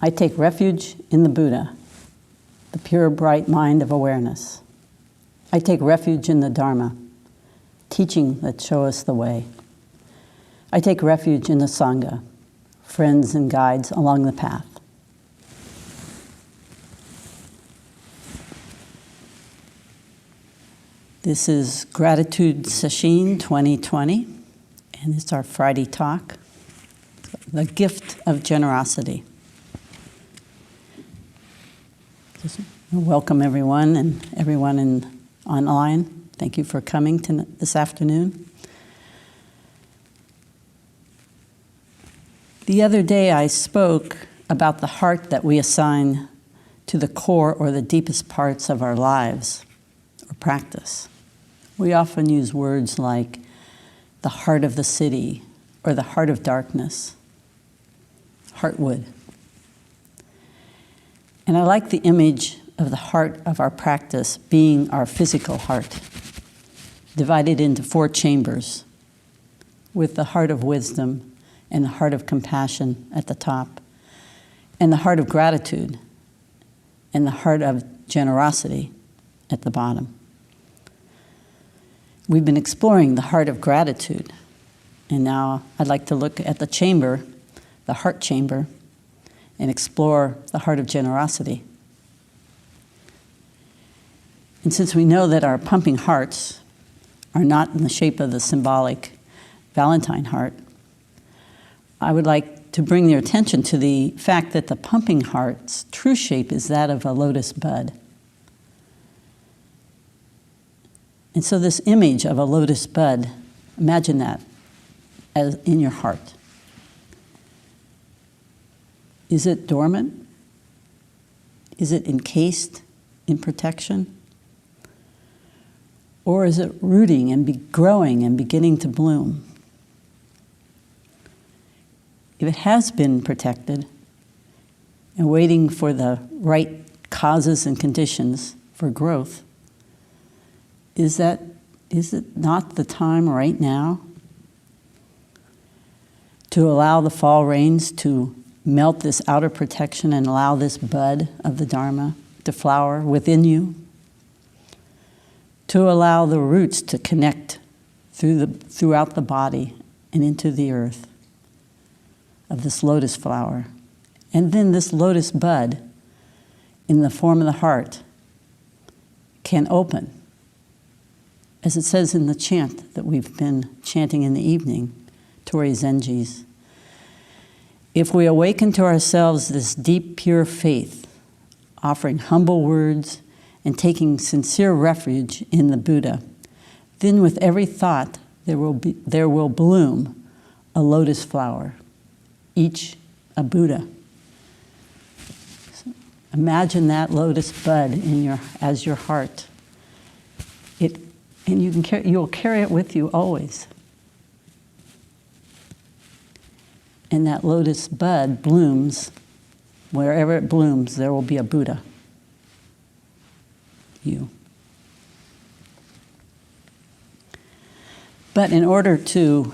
I take refuge in the Buddha, the pure, bright mind of awareness. I take refuge in the Dharma, teaching that show us the way. I take refuge in the Sangha, friends and guides along the path. This is Gratitude Sesshin 2020, and it's our Friday talk, The Gift of Generosity. Just welcome everyone and everyone online. Thank you for coming this afternoon. The other day I spoke about the heart that we assign to the core or the deepest parts of our lives or practice. We often use words like the heart of the city or the heart of darkness, heartwood. And I like the image of the heart of our practice being our physical heart, divided into 4 chambers, with the heart of wisdom and the heart of compassion at the top, and the heart of gratitude and the heart of generosity at the bottom. We've been exploring the heart of gratitude, and now I'd like to look at the chamber, the heart chamber, and explore the heart of generosity. And since we know that our pumping hearts are not in the shape of the symbolic Valentine heart, I would like to bring your attention to the fact that the pumping heart's true shape is that of a lotus bud. And so this image of a lotus bud, imagine that as in your heart. Is it dormant? Is it encased in protection? Or is it rooting and growing and beginning to bloom? If it has been protected and waiting for the right causes and conditions for growth, is it not the time right now to allow the fall rains to melt this outer protection and allow this bud of the Dharma to flower within you? To allow the roots to connect throughout the body and into the earth of this lotus flower. And then this lotus bud, in the form of the heart, can open. As it says in the chant that we've been chanting in the evening, Tori Zenji's, if we awaken to ourselves this deep, pure faith, offering humble words and taking sincere refuge in the Buddha, then with every thought there will bloom a lotus flower, each a Buddha. So imagine that lotus bud as your heart. And you'll carry it with you always. And that lotus bud blooms. Wherever it blooms, there will be a Buddha. You. But in order to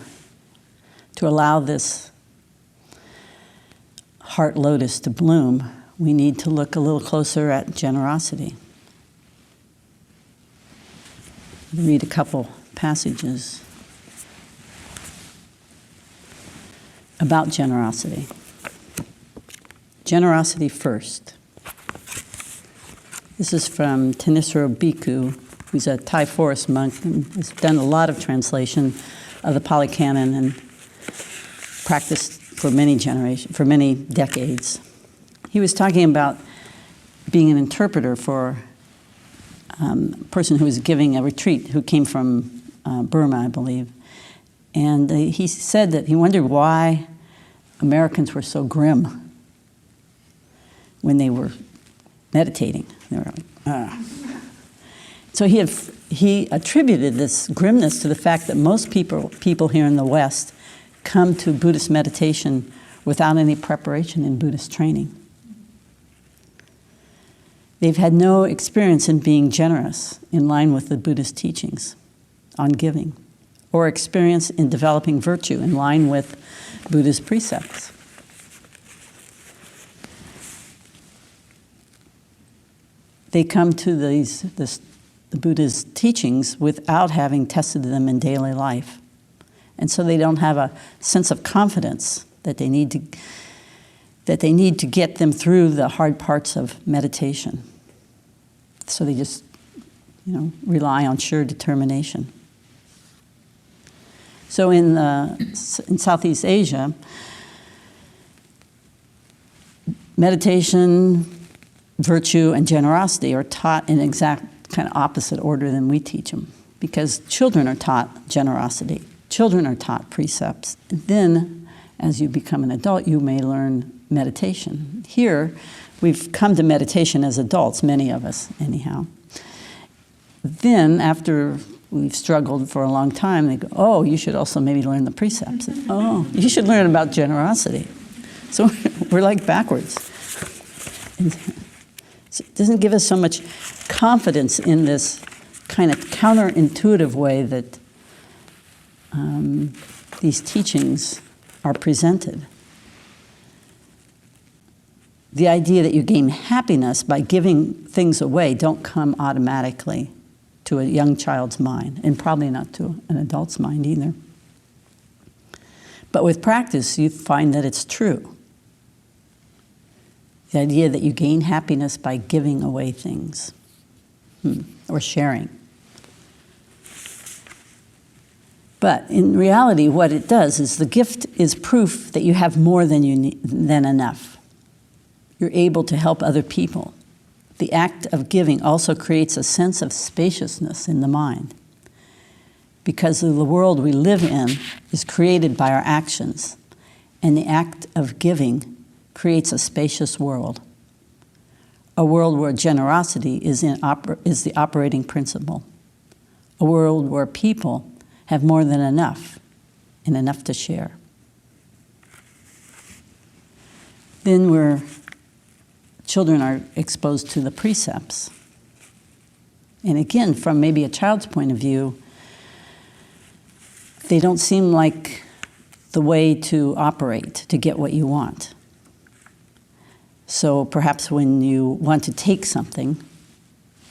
allow this heart lotus to bloom, we need to look a little closer at generosity. Read a couple passages about generosity. Generosity first. This is from Thanissaro Bhikkhu, who's a Thai forest monk and has done a lot of translation of the Pali Canon and practiced for many decades. He was talking about being an interpreter for a person who was giving a retreat who came from Burma, I believe. And he said that he wondered why Americans were so grim when they were meditating. They were like, So he attributed this grimness to the fact that most people here in the West come to Buddhist meditation without any preparation in Buddhist training. They've had no experience in being generous in line with the Buddhist teachings on giving, or experience in developing virtue in line with Buddhist precepts. they come to the Buddha's teachings without having tested them in daily life. And so they don't have a sense of confidence that they need to get them through the hard parts of meditation. So they just, rely on sheer determination. So in Southeast Asia, meditation, virtue, and generosity are taught in exact kind of opposite order than we teach them, because children are taught generosity. Children are taught precepts. And then, as you become an adult, you may learn meditation. Here, we've come to meditation as adults, many of us, anyhow. Then, after we've struggled for a long time, they go, oh, you should also maybe learn the precepts. Oh, you should learn about generosity. So we're like backwards. It doesn't give us so much confidence in this kind of counterintuitive way that these teachings are presented. The idea that you gain happiness by giving things away don't come automatically to a young child's mind, and probably not to an adult's mind either. But with practice, you find that it's true. The idea that you gain happiness by giving away things or sharing. But in reality, what it does is the gift is proof that you have more than enough. You're able to help other people. The act of giving also creates a sense of spaciousness in the mind, because the world we live in is created by our actions, and the act of giving creates a spacious world, a world where generosity is the operating principle, a world where people have more than enough and enough to share. Then children are exposed to the precepts. And again, from maybe a child's point of view, they don't seem like the way to operate to get what you want. So perhaps when you want to take something,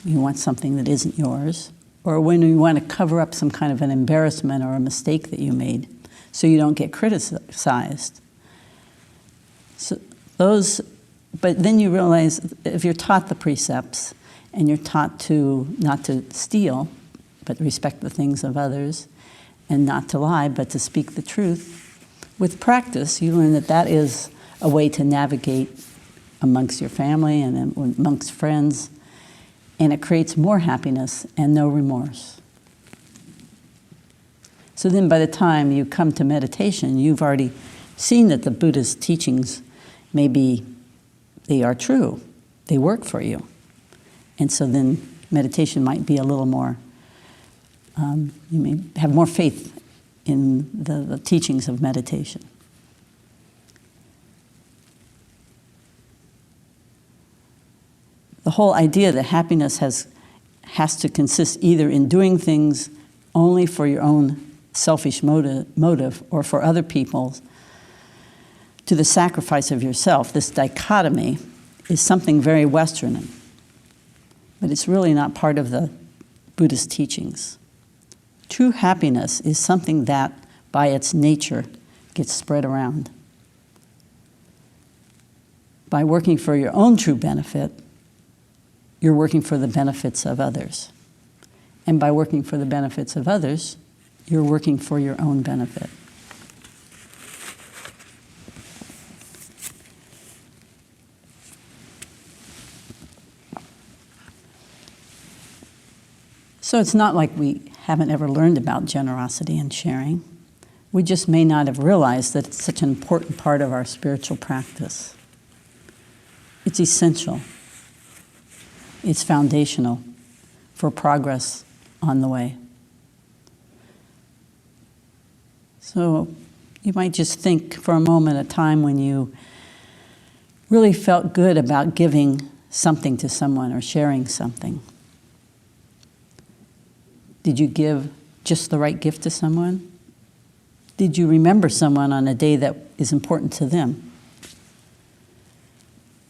you want something that isn't yours, or when you want to cover up some kind of an embarrassment or a mistake that you made so you don't get criticized. But then you realize if you're taught the precepts and you're taught not to steal, but respect the things of others, and not to lie, but to speak the truth, with practice you learn that is a way to navigate amongst your family and amongst friends, and it creates more happiness and no remorse. So then by the time you come to meditation, you've already seen that the Buddha's teachings they are true. They work for you. And so then meditation might be a little more, you may have more faith in the teachings of meditation. The whole idea that happiness has to consist either in doing things only for your own selfish motive or for other people's, to the sacrifice of yourself, this dichotomy is something very Western, but it's really not part of the Buddhist teachings. True happiness is something that, by its nature, gets spread around. By working for your own true benefit, you're working for the benefits of others. And by working for the benefits of others, you're working for your own benefit. So it's not like we haven't ever learned about generosity and sharing. We just may not have realized that it's such an important part of our spiritual practice. It's essential. It's foundational for progress on the way. So you might just think for a moment a time when you really felt good about giving something to someone or sharing something. Did you give just the right gift to someone? Did you remember someone on a day that is important to them?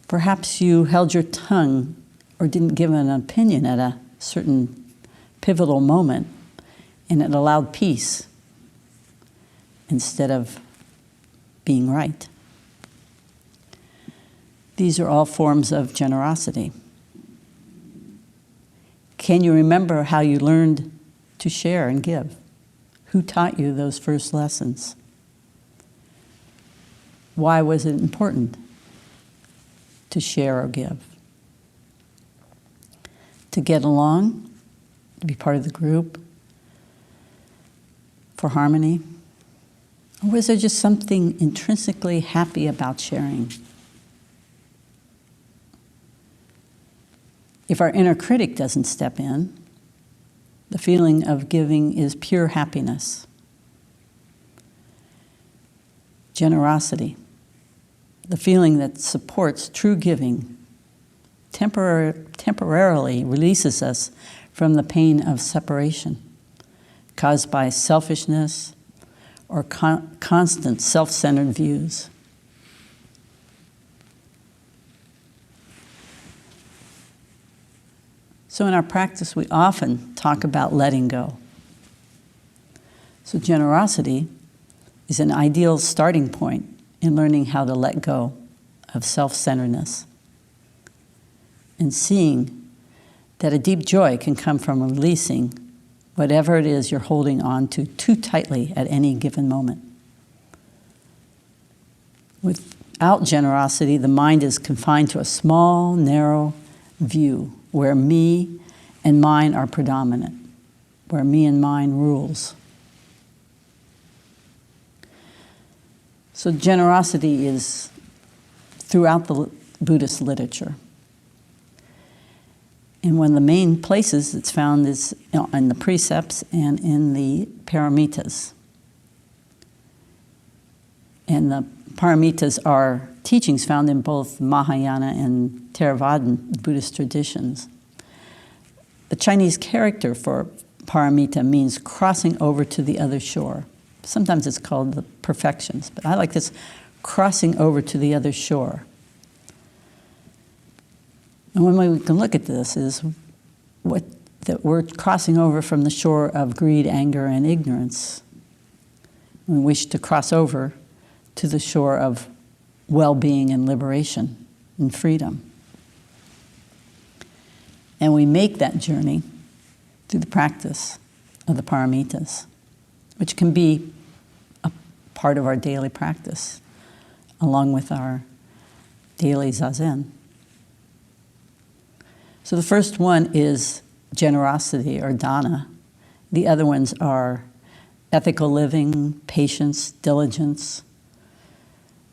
Perhaps you held your tongue or didn't give an opinion at a certain pivotal moment, and it allowed peace instead of being right. These are all forms of generosity. Can you remember how you learned to share and give? Who taught you those first lessons? Why was it important to share or give? To get along, to be part of the group, for harmony? Or was there just something intrinsically happy about sharing? If our inner critic doesn't step in, the feeling of giving is pure happiness. Generosity, the feeling that supports true giving, temporarily releases us from the pain of separation caused by selfishness or constant self-centered views. So in our practice, we often talk about letting go. So generosity is an ideal starting point in learning how to let go of self-centeredness and seeing that a deep joy can come from releasing whatever it is you're holding on to too tightly at any given moment. Without generosity, the mind is confined to a small, narrow view where me and mine are predominant, where me and mine rules. So generosity is throughout the Buddhist literature. And one of the main places it's found is in the precepts and in the paramitas. And the paramitas are teachings found in both Mahayana and Theravadan Buddhist traditions. The Chinese character for paramita means crossing over to the other shore. Sometimes it's called the perfections, but I like this crossing over to the other shore. And one way we can look at this is that we're crossing over from the shore of greed, anger, and ignorance. We wish to cross over to the shore of well-being and liberation and freedom. And we make that journey through the practice of the paramitas, which can be a part of our daily practice, along with our daily zazen. So the first one is generosity or dana. The other ones are ethical living, patience, diligence,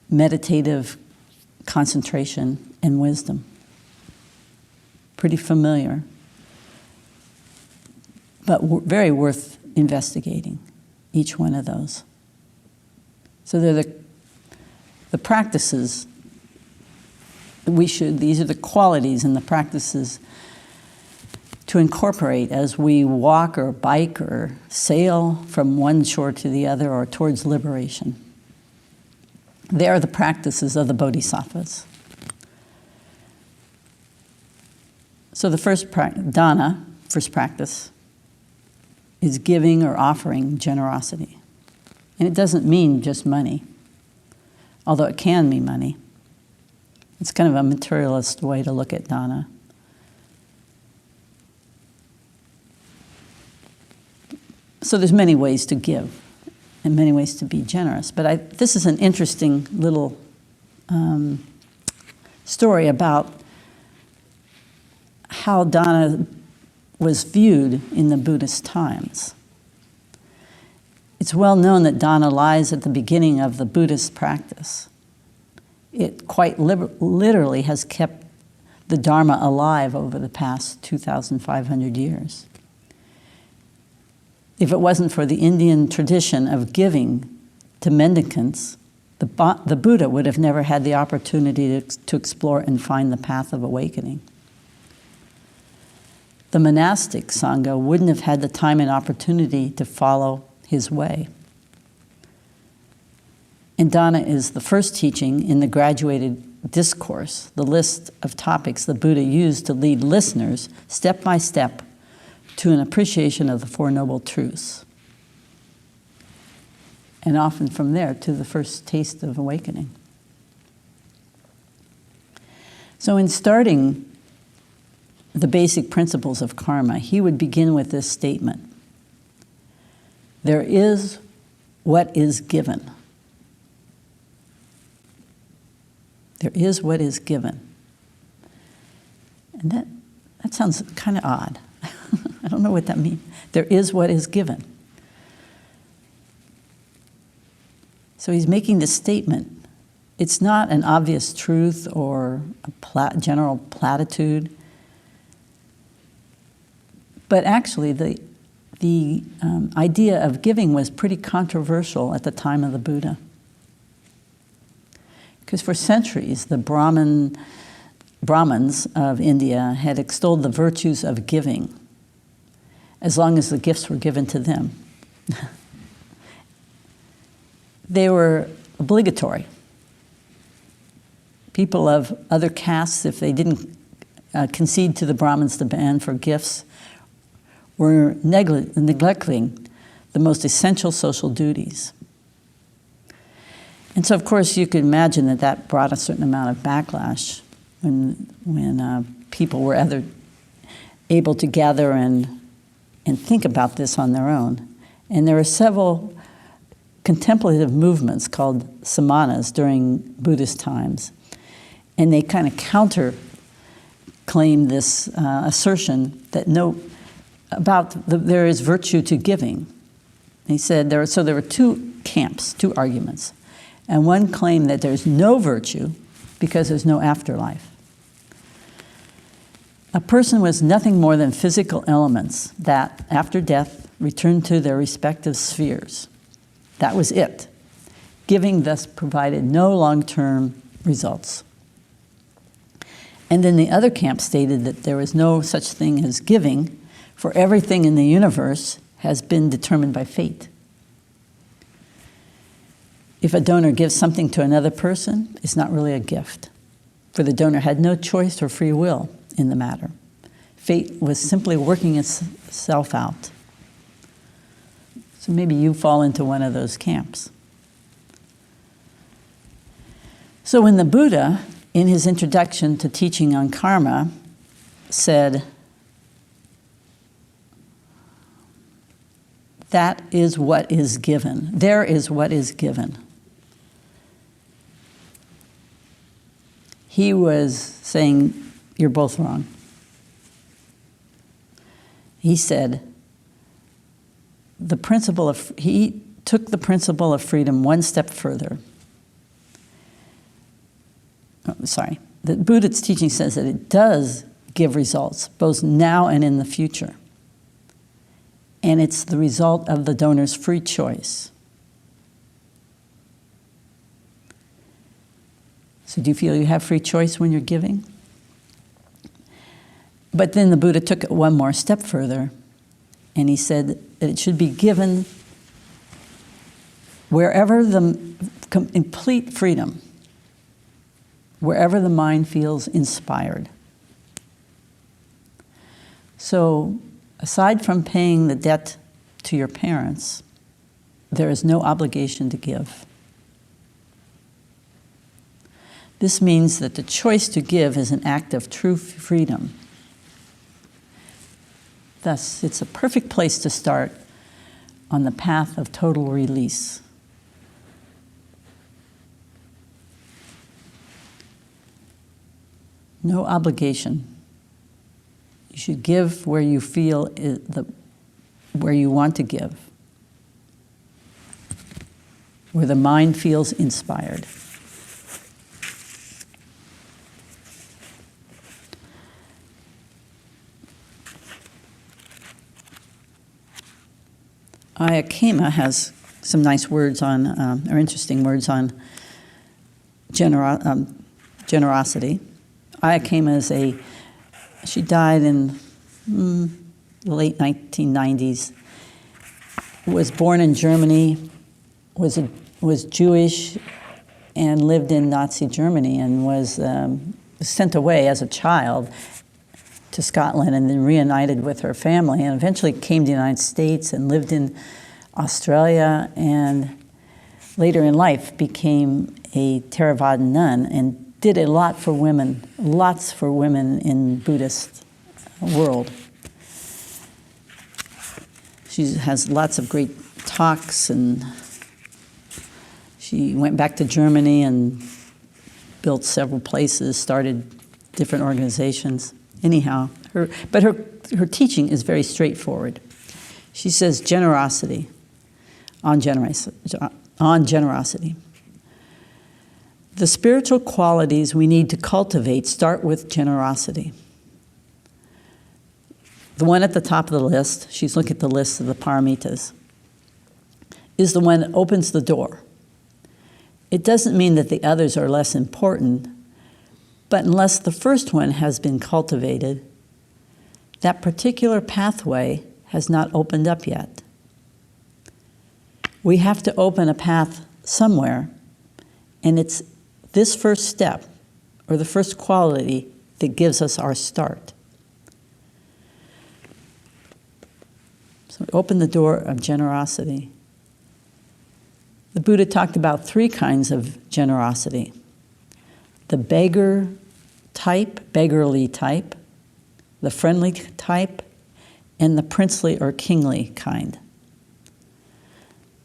meditative concentration, and wisdom. Pretty familiar, but very worth investigating, each one of those. So they're the practices these are the qualities and the practices to incorporate as we walk or bike or sail from one shore to the other or towards liberation. They are the practices of the bodhisattvas. So the first dana, first practice, is giving or offering generosity. And it doesn't mean just money, although it can mean money. It's kind of a materialist way to look at dana. So there's many ways to give and many ways to be generous. But this is an interesting little story about how dana was viewed in the Buddhist times. It's well known that dana lies at the beginning of the Buddhist practice. It quite literally has kept the Dharma alive over the past 2,500 years. If it wasn't for the Indian tradition of giving to mendicants, the Buddha would have never had the opportunity to explore and find the path of awakening. The monastic Sangha wouldn't have had the time and opportunity to follow his way. And dana is the first teaching in the graduated discourse, the list of topics the Buddha used to lead listeners step by step to an appreciation of the Four Noble Truths. And often from there to the first taste of awakening. So in starting the basic principles of karma, he would begin with this statement: there is what is given. There is what is given. And that sounds kind of odd. I don't know what that means. There is what is given. So he's making this statement. It's not an obvious truth or a general platitude, but actually the idea of giving was pretty controversial at the time of the Buddha. Because for centuries, the Brahmins of India had extolled the virtues of giving, as long as the gifts were given to them. They were obligatory. People of other castes, if they didn't concede to the Brahmins' demand for gifts, were neglecting the most essential social duties. And so, of course, you could imagine that brought a certain amount of backlash when people were able to gather and think about this on their own. And there were several contemplative movements called samanas during Buddhist times. And they kind of counter-claimed this assertion that there is virtue to giving. He said there were two camps, two arguments. And one claimed that there's no virtue because there's no afterlife. A person was nothing more than physical elements that, after death, returned to their respective spheres. That was it. Giving thus provided no long-term results. And then the other camp stated that there was no such thing as giving, for everything in the universe has been determined by fate. If a donor gives something to another person, it's not really a gift, for the donor had no choice or free will in the matter. Fate was simply working itself out. So maybe you fall into one of those camps. So when the Buddha, in his introduction to teaching on karma, said, that is what is given. There is what is given. He was saying, you're both wrong. He said, he took the principle of freedom one step further. The Buddha's teaching says that it does give results, both now and in the future. And it's the result of the donor's free choice. So do you feel you have free choice when you're giving? But then the Buddha took it one more step further, and he said that it should be given wherever the complete freedom, wherever the mind feels inspired. So, aside from paying the debt to your parents, there is no obligation to give. This means that the choice to give is an act of true freedom. Thus, it's a perfect place to start on the path of total release. No obligation. You should give where you feel where you want to give, where the mind feels inspired. Ayakema has some nice words on, or interesting words on generosity. Ayakema she died in the late 1990s, was born in Germany, was Jewish, and lived in Nazi Germany and was sent away as a child to Scotland and then reunited with her family and eventually came to the United States and lived in Australia and later in life became a Theravada nun and did a lot for women, lots for women in Buddhist world. She has lots of great talks, and she went back to Germany and built several places, started different organizations. Anyhow, her teaching is very straightforward. She says generosity, on generosity. The spiritual qualities we need to cultivate start with generosity. The one at the top of the list, she's looking at the list of the paramitas, is the one that opens the door. It doesn't mean that the others are less important, but unless the first one has been cultivated, that particular pathway has not opened up yet. We have to open a path somewhere, and it's this first step, or the first quality, that gives us our start. So open the door of generosity. The Buddha talked about 3 kinds of generosity. The beggarly type, the friendly type, and the princely or kingly kind.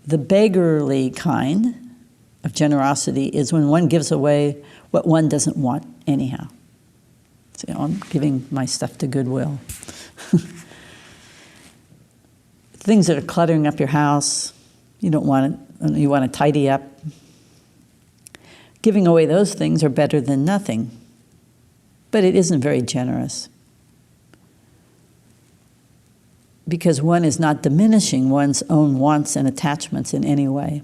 The beggarly kind of generosity is when one gives away what one doesn't want anyhow. So, I'm giving my stuff to Goodwill. Things that are cluttering up your house, you want to tidy up. Giving away those things are better than nothing, but it isn't very generous because one is not diminishing one's own wants and attachments in any way.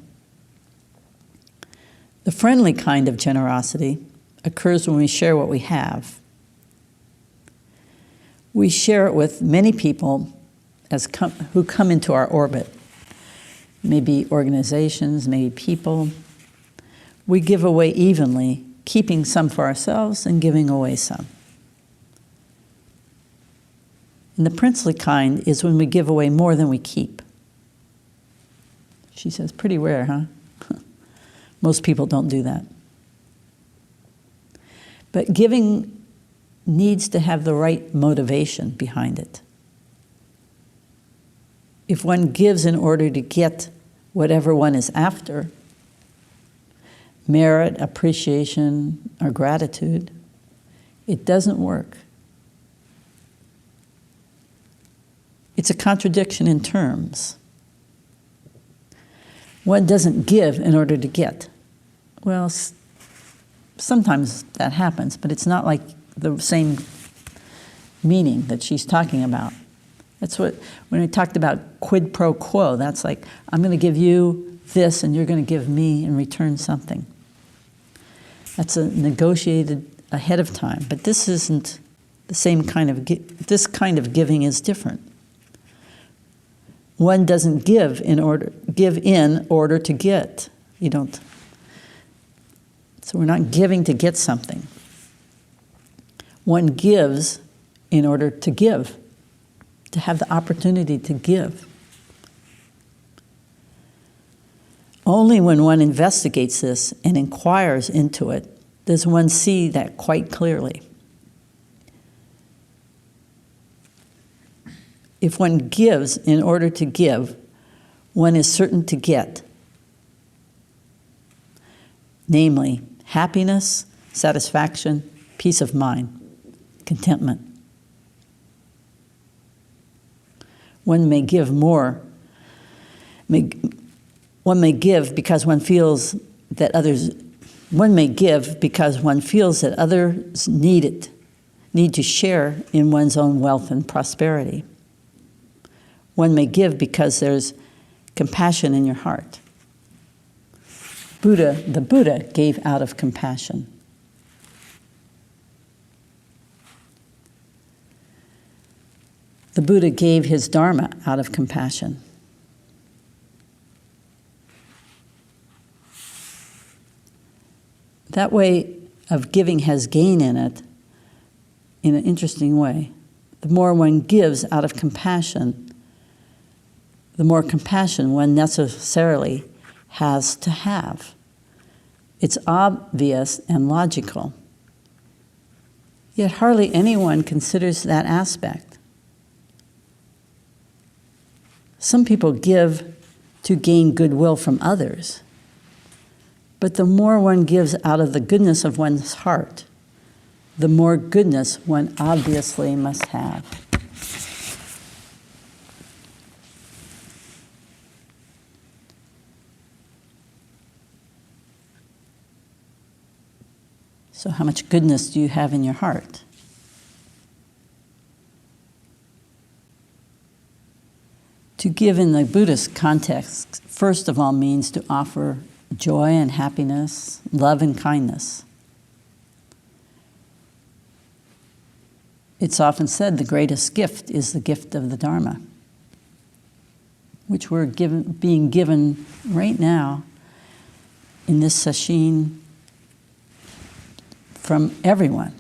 The friendly kind of generosity occurs when we share what we have. We share it with many people who come into our orbit. Maybe organizations, maybe people. We give away evenly, keeping some for ourselves and giving away some. And the princely kind is when we give away more than we keep. She says, pretty rare, huh? Most people don't do that. But giving needs to have the right motivation behind it. If one gives in order to get whatever one is after, merit, appreciation, or gratitude, it doesn't work. It's a contradiction in terms. One doesn't give in order to get. Well, sometimes that happens, but it's not like the same meaning that she's talking about. That's when we talked about quid pro quo, that's like, I'm going to give you this and you're going to give me in return something. That's negotiated ahead of time, but this isn't the same kind of, this kind of giving is different. One doesn't give in order to get. You don't. So we're not giving to get something. One gives in order to give, to have the opportunity to give. Only when one investigates this and inquires into it does one see that quite clearly. If one gives in order to give, one is certain to get, namely happiness, satisfaction, peace of mind, contentment. One may give more. One may give because one feels that others. One may give because one feels that others need to share in one's own wealth and prosperity. One may give because there's compassion in your heart. The Buddha gave out of compassion. The Buddha gave his Dharma out of compassion. That way of giving has gain in it in an interesting way. The more one gives out of compassion, the more compassion one necessarily has to have. It's obvious and logical. Yet hardly anyone considers that aspect. Some people give to gain goodwill from others, but the more one gives out of the goodness of one's heart, the more goodness one obviously must have. So how much goodness do you have in your heart? To give in the Buddhist context, first of all, means to offer joy and happiness, love and kindness. It's often said the greatest gift is the gift of the Dharma, which we're being given right now in this Sesshin from everyone.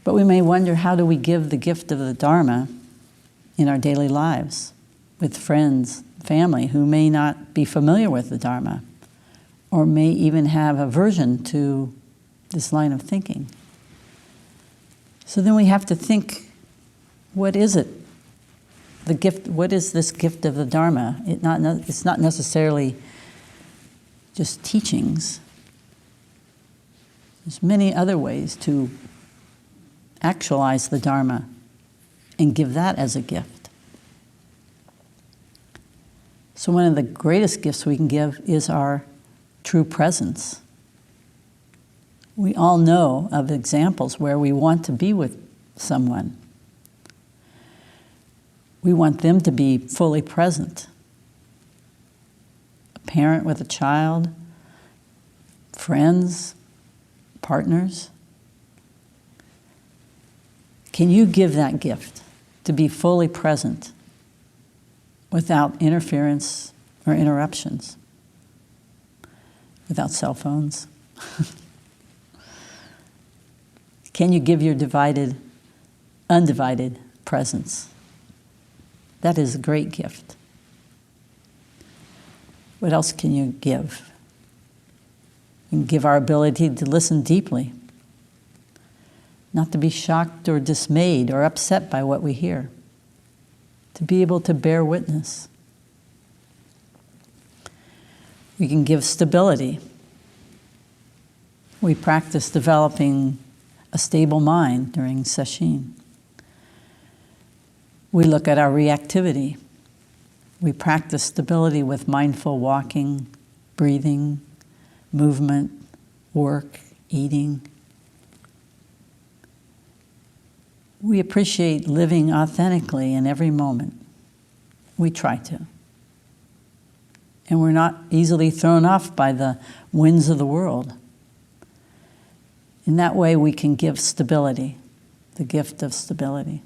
But we may wonder, how do we give the gift of the Dharma in our daily lives with friends, family who may not be familiar with the Dharma or may even have aversion to this line of thinking? So then we have to think, what is it? The gift, what is this gift of the Dharma? It's not necessarily just teachings. There's many other ways to actualize the Dharma and give that as a gift. So one of the greatest gifts we can give is our true presence. We all know of examples where we want to be with someone. We want them to be fully present. A parent with a child, friends, partners. Can you give that gift to be fully present without interference or interruptions, without cell phones? Can you give your undivided presence? That is a great gift. What else can you give? You can give our ability to listen deeply, not to be shocked or dismayed or upset by what we hear, to be able to bear witness. We can give stability. We practice developing a stable mind during Sesshin. We look at our reactivity. We practice stability with mindful walking, breathing, movement, work, eating. We appreciate living authentically in every moment. We try to. And we're not easily thrown off by the winds of the world. In that way, we can give stability, the gift of stability.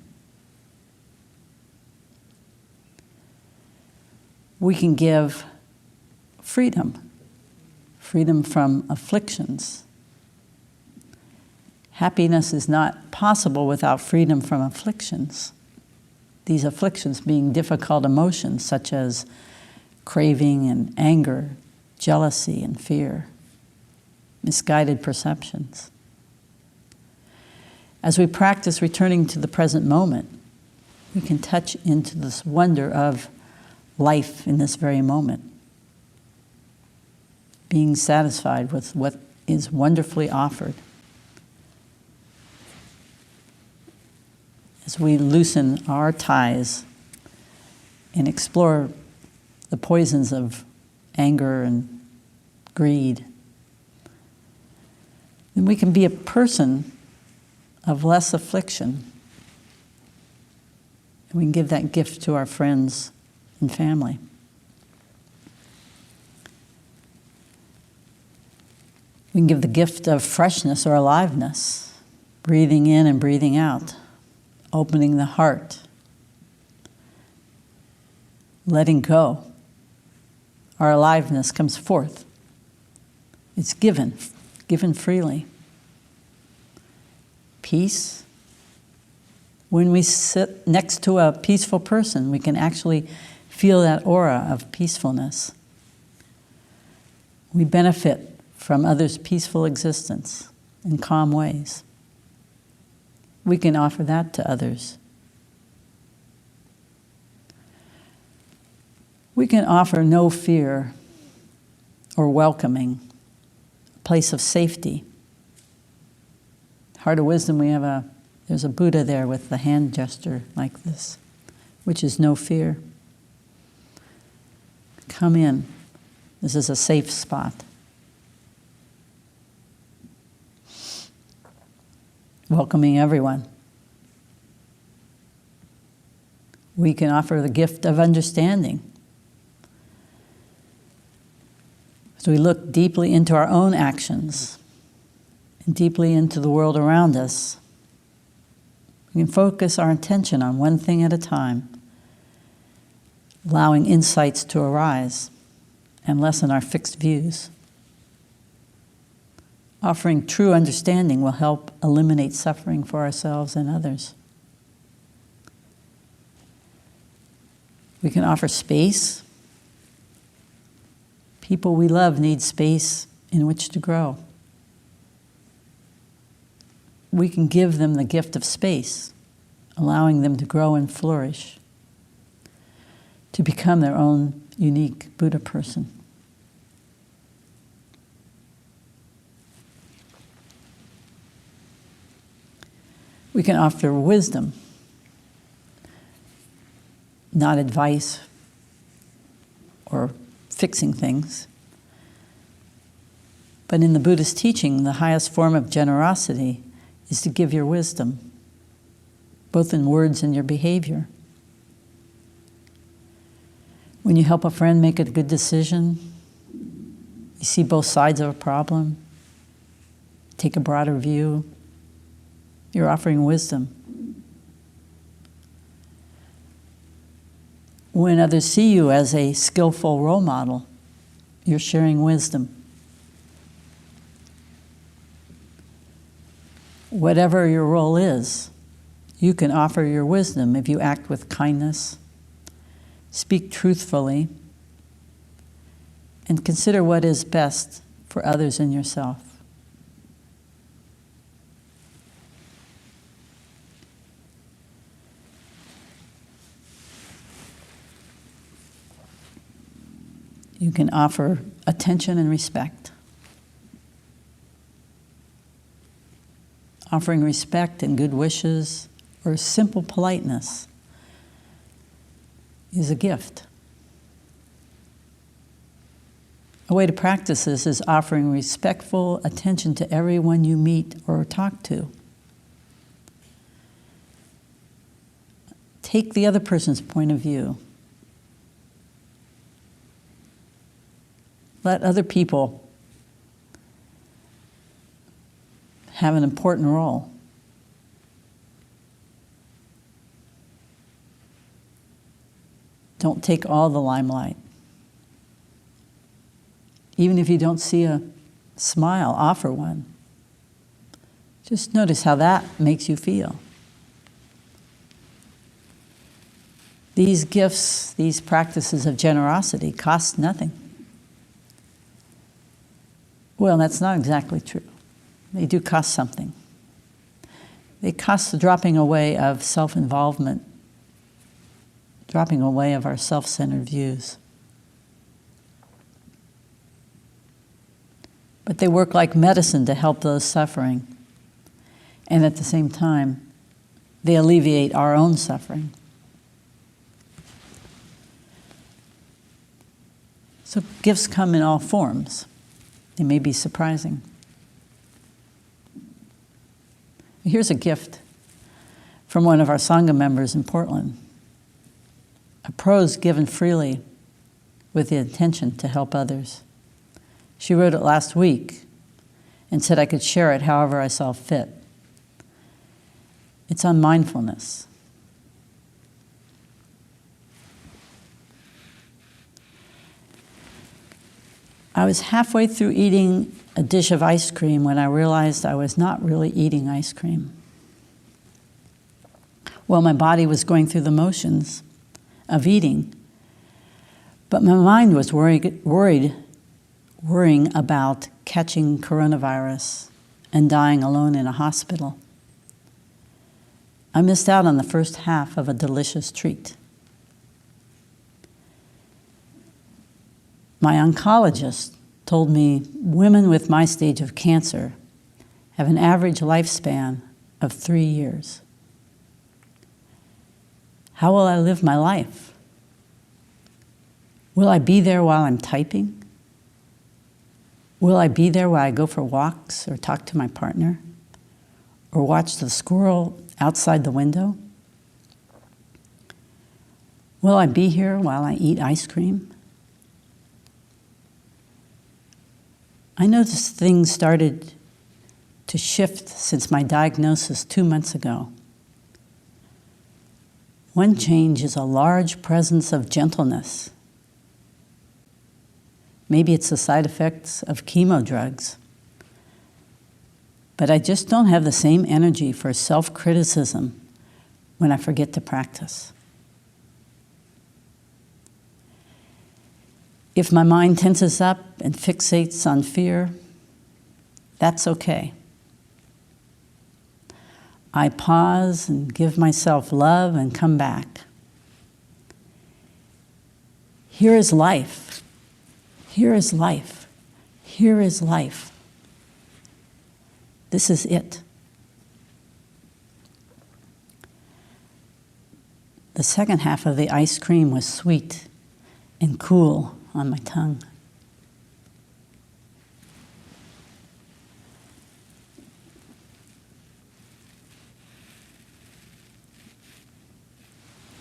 We can give freedom, freedom from afflictions. Happiness is not possible without freedom from afflictions. These afflictions being difficult emotions such as craving and anger, jealousy and fear, misguided perceptions. As we practice returning to the present moment, we can touch into this wonder of life in this very moment, being satisfied with what is wonderfully offered. As we loosen our ties and explore the poisons of anger and greed, then we can be a person of less affliction. And we can give that gift to our friends and family. We can give the gift of freshness or aliveness, breathing in and breathing out, opening the heart, letting go our aliveness comes forth. It's given freely. Peace. When we sit next to a peaceful person, we can actually feel that aura of peacefulness. We benefit from others' peaceful existence in calm ways. We can offer that to others. We can offer no fear or welcoming, a place of safety. Heart of Wisdom, there's a Buddha there with the hand gesture like this, which is no fear. Come in. This is a safe spot. Welcoming everyone. We can offer the gift of understanding. So we look deeply into our own actions and deeply into the world around us. We can focus our attention on one thing at a time, allowing insights to arise and lessen our fixed views. Offering true understanding will help eliminate suffering for ourselves and others. We can offer space. People we love need space in which to grow. We can give them the gift of space, allowing them to grow and flourish, to become their own unique Buddha person. We can offer wisdom, not advice or fixing things. But in the Buddhist teaching, the highest form of generosity is to give your wisdom, both in words and your behavior. When you help a friend make a good decision, you see both sides of a problem, take a broader view, you're offering wisdom. When others see you as a skillful role model, you're sharing wisdom. Whatever your role is, you can offer your wisdom if you act with kindness, speak truthfully, and consider what is best for others and yourself. You can offer attention and respect. Offering respect and good wishes or simple politeness is a gift. A way to practice this is offering respectful attention to everyone you meet or talk to. Take the other person's point of view. Let other people have an important role. Don't take all the limelight. Even if you don't see a smile, offer one. Just notice how that makes you feel. These gifts, these practices of generosity cost nothing. Well, that's not exactly true. They do cost something. They cost the dropping away of self-involvement, dropping away of our self-centered views. But they work like medicine to help those suffering. And at the same time, they alleviate our own suffering. So gifts come in all forms. They may be surprising. Here's a gift from one of our Sangha members in Portland. A prose given freely with the intention to help others. She wrote it last week and said I could share it however I saw fit. It's on mindfulness. I was halfway through eating a dish of ice cream when I realized I was not really eating ice cream. Well, my body was going through the motions of eating, but my mind was worrying about catching coronavirus and dying alone in a hospital. I missed out on the first half of a delicious treat. My oncologist told me women with my stage of cancer have an average lifespan of 3 years. How will I live my life? Will I be there while I'm typing? Will I be there while I go for walks or talk to my partner or watch the squirrel outside the window? Will I be here while I eat ice cream? I noticed things started to shift since my diagnosis 2 months ago. One change is a large presence of gentleness. Maybe it's the side effects of chemo drugs, but I just don't have the same energy for self-criticism when I forget to practice. If my mind tenses up and fixates on fear, that's okay. I pause and give myself love and come back. Here is life. Here is life. Here is life. This is it. The second half of the ice cream was sweet and cool on my tongue.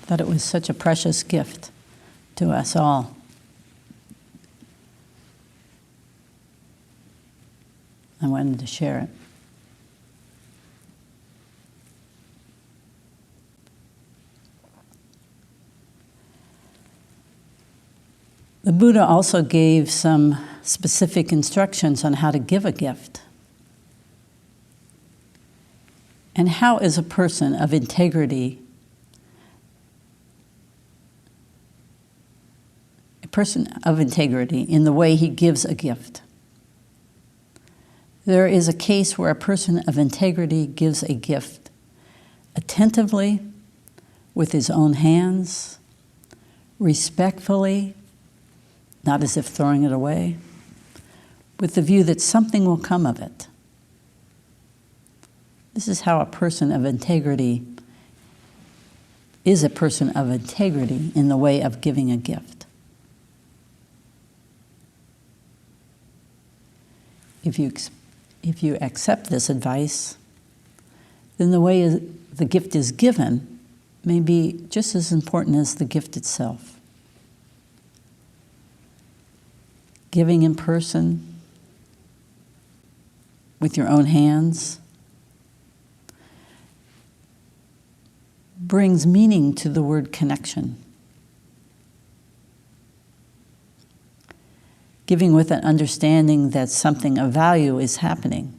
But it was such a precious gift to us all. I wanted to share it. The Buddha also gave some specific instructions on how to give a gift. And how is a person of integrity in the way he gives a gift? There is a case where a person of integrity gives a gift attentively, with his own hands, respectfully, not as if throwing it away, with the view that something will come of it. This is how a person of integrity is a person of integrity in the way of giving a gift. If you accept this advice, then the way the gift is given may be just as important as the gift itself. Giving in person, with your own hands, brings meaning to the word connection. Giving with an understanding that something of value is happening,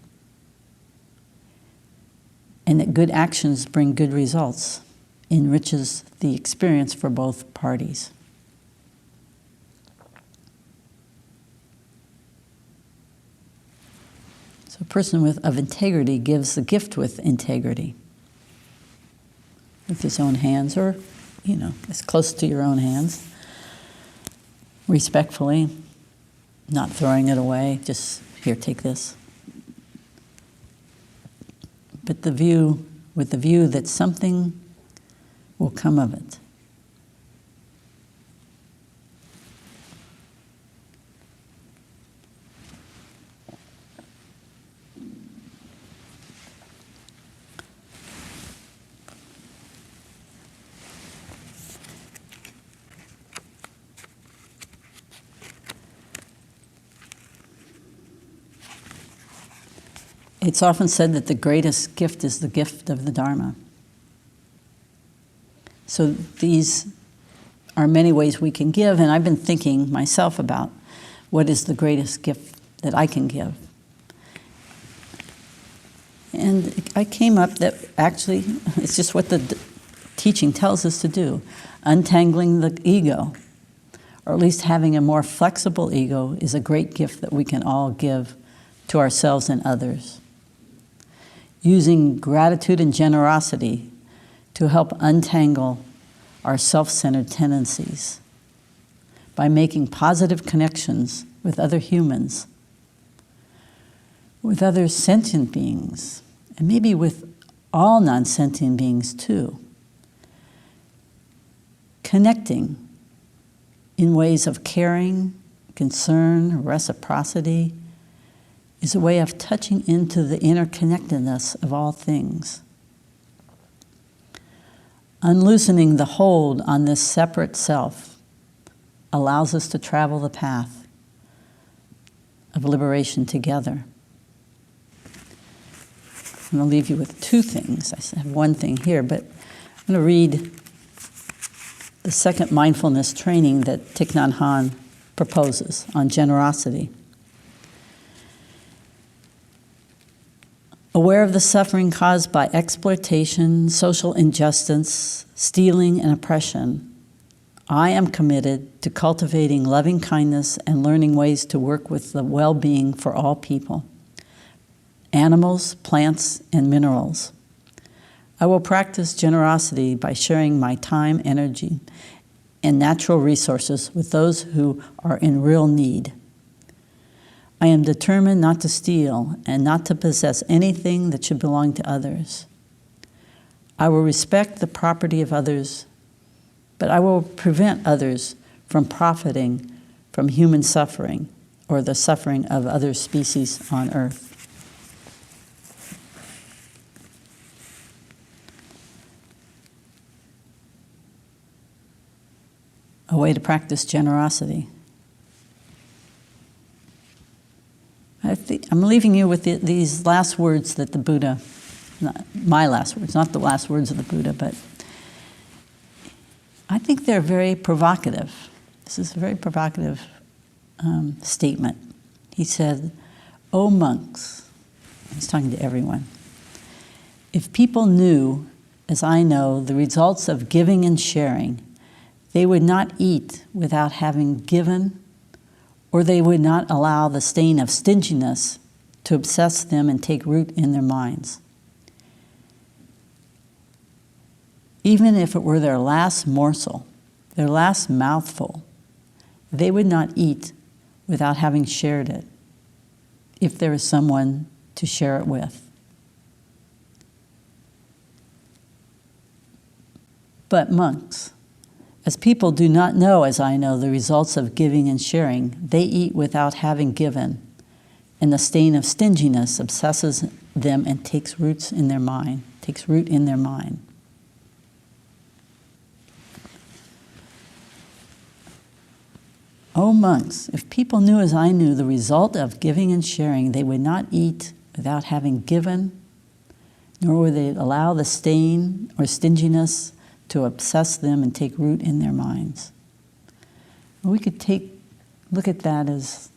and that good actions bring good results, enriches the experience for both parties. So a person of integrity gives the gift with integrity, with his own hands, or, as close to your own hands, respectfully, not throwing it away, just, here, take this. But with the view that something will come of it. It's often said that the greatest gift is the gift of the Dharma. So these are many ways we can give, and I've been thinking myself about What is the greatest gift that I can give? And I came up that actually it's just what the teaching tells us to do. Untangling the ego, or at least having a more flexible ego, is a great gift that we can all give to ourselves and others. Using gratitude and generosity to help untangle our self-centered tendencies by making positive connections with other humans, with other sentient beings, and maybe with all non-sentient beings too. Connecting in ways of caring, concern, reciprocity is a way of touching into the interconnectedness of all things. Unloosening the hold on this separate self allows us to travel the path of liberation together. I'm going to leave you with two things. I have one thing here, but I'm going to read the second mindfulness training that Thich Nhat Hanh proposes on generosity. Aware of the suffering caused by exploitation, social injustice, stealing, and oppression, I am committed to cultivating loving kindness and learning ways to work with the well-being for all people, animals, plants, and minerals. I will practice generosity by sharing my time, energy, and natural resources with those who are in real need. I am determined not to steal and not to possess anything that should belong to others. I will respect the property of others, but I will prevent others from profiting from human suffering or the suffering of other species on earth. A way to practice generosity. I'm leaving you with these last words that the Buddha, not my last words, not the last words of the Buddha, but I think they're very provocative. This is a very provocative statement. He said, "O monks," he's talking to everyone, "if people knew, as I know, the results of giving and sharing, they would not eat without having given, or they would not allow the stain of stinginess to obsess them and take root in their minds. Even if it were their last morsel, their last mouthful, they would not eat without having shared it, if there is someone to share it with. But monks, as people do not know, as I know, the results of giving and sharing, they eat without having given, and the stain of stinginess obsesses them and takes root in their mind. O monks, if people knew as I knew the result of giving and sharing, they would not eat without having given, nor would they allow the stain or stinginess to obsess them and take root in their minds." We could look at that as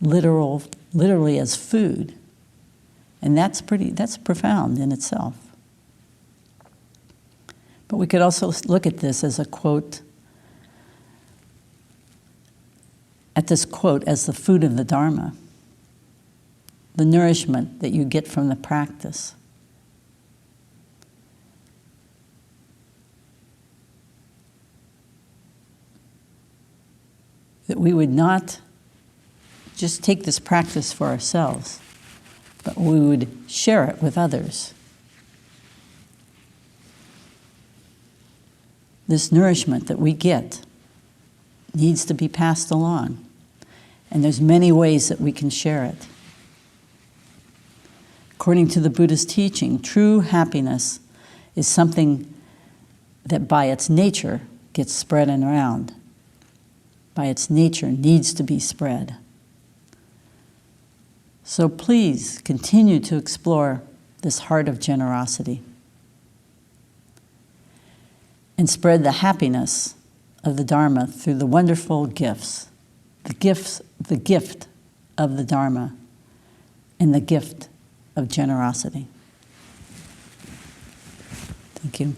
literally as food, and that's profound in itself. But we could also look at this as a quote, as the food of the Dharma, the nourishment that you get from the practice. That we would not just take this practice for ourselves, but we would share it with others. This nourishment that we get needs to be passed along, and there's many ways that we can share it. According to the Buddha's teaching, true happiness is something that by its nature gets spread around. By its nature needs to be spread. So please continue to explore this heart of generosity and spread the happiness of the Dharma through the wonderful gifts, the gifts the gift of the Dharma and the gift of generosity. Thank you.